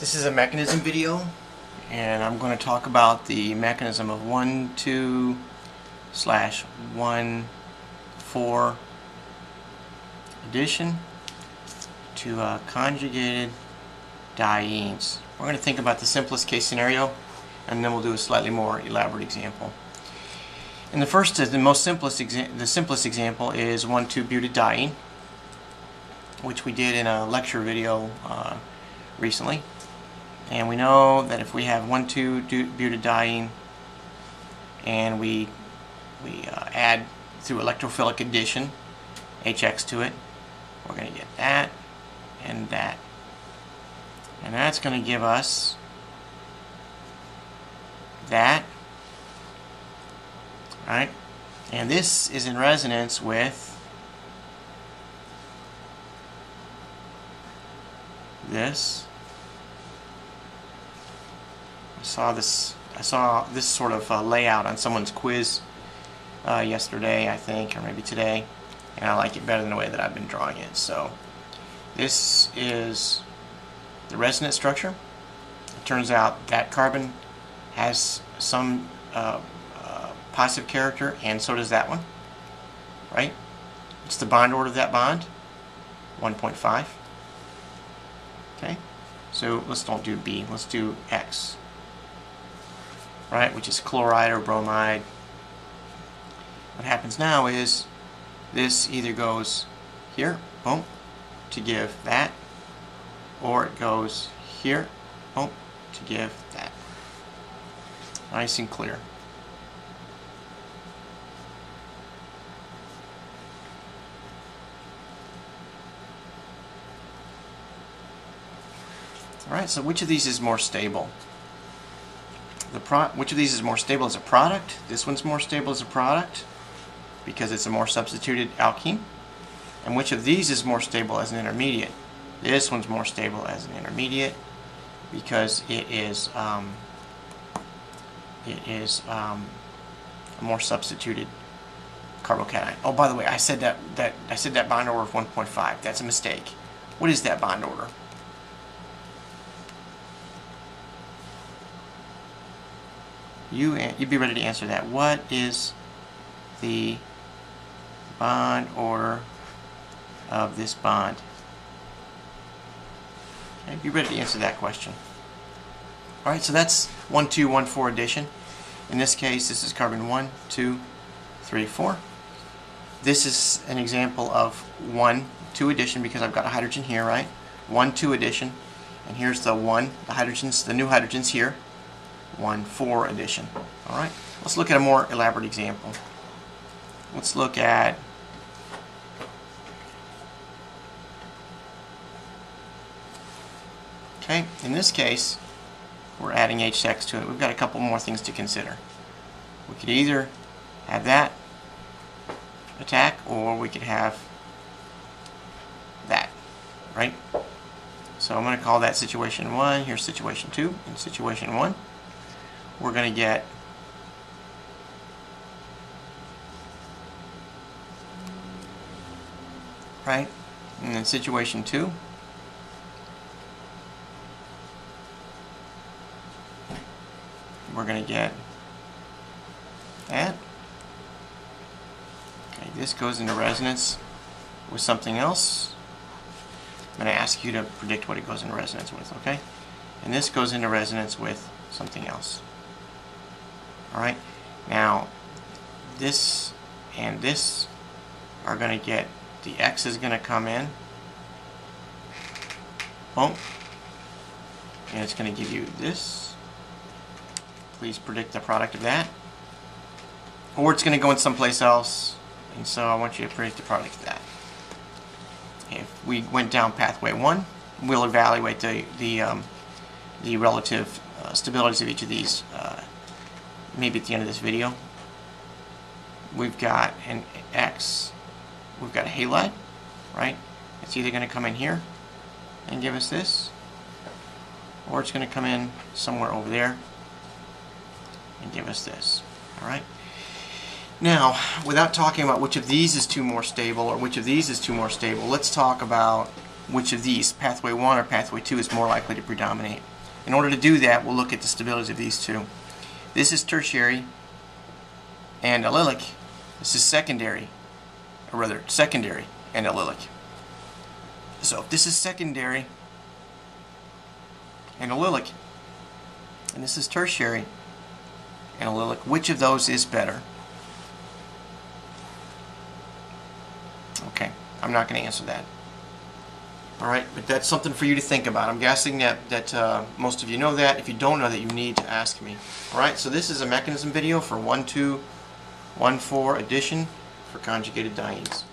This is a mechanism video, and I'm going to talk about the mechanism of 1,2/1,4 addition to conjugated dienes. We're going to think about the simplest case scenario, and then we'll do a slightly more elaborate example. And the first is the simplest example is 1,2-butadiene, which we did in a lecture video recently. And we know that if we have 1,2-butadiene and we add through electrophilic addition HX to it, we're going to get that and that. And that's going to give us that. Right? And this is in resonance with this. I saw this sort of layout on someone's quiz yesterday, I think, or maybe today, and I like it better than the way that I've been drawing it. So this is the resonance structure. It turns out that carbon has some positive character, and so does that one, right? It's the bond order of that bond, 1.5. Okay, so let's don't do B, let's do X, right, which is chloride or bromide. What happens now is this either goes here, boom, to give that, or it goes here, boom, to give that. Nice and clear. Alright, so which of these is more stable? Which of these is more stable as a product? This one's more stable as a product because it's a more substituted alkene. And which of these is more stable as an intermediate? This one's more stable as an intermediate because it is a more substituted carbocation. Oh, by the way, I said that bond order of 1.5. That's a mistake. What is that bond order? You'd be ready to answer that. What is the bond order of this bond? Okay, be ready to answer that question. Alright, so that's 1,2,1,4 addition. In this case, this is carbon 1, 2, 3, 4. This is an example of 1, 2 addition because I've got a hydrogen here, right? 1, 2 addition. And here's the 1, the new hydrogen's here. 1, 4 addition. Alright, let's look at a more elaborate example. Let's look at in this case, we're adding HX to it. We've got a couple more things to consider. We could either have that attack, or we could have that, right? So I'm going to call that situation 1. Here's situation 2. In situation 1, we're going to get right, and then situation 2, we're going to get that. Okay, this goes into resonance with something else. I'm going to ask you to predict what it goes into resonance with, okay? And this goes into resonance with something else. Alright, now this and this are going to get, the X is going to come in, boom, and it's going to give you this. Please predict the product of that. Or it's going to go in someplace else, and so I want you to predict the product of that. If we went down pathway 1, we'll evaluate the relative stabilities of each of these maybe at the end of this video. We've got an X, we've got a halide, right? It's either going to come in here and give us this, or it's going to come in somewhere over there and give us this. Alright? Now, without talking about which of these is more stable or which of these is more stable, let's talk about which of these, pathway 1 or pathway 2, is more likely to predominate. In order to do that, we'll look at the stabilities of these two. This is tertiary and allylic. This is secondary, or rather secondary and allylic. So if this is secondary and allylic, and this is tertiary and allylic, which of those is better? Okay, I'm not going to answer that. Alright, but that's something for you to think about. I'm guessing that most of you know that. If you don't know that, you need to ask me. Alright, so this is a mechanism video for 1,2,1,4 addition for conjugated dienes.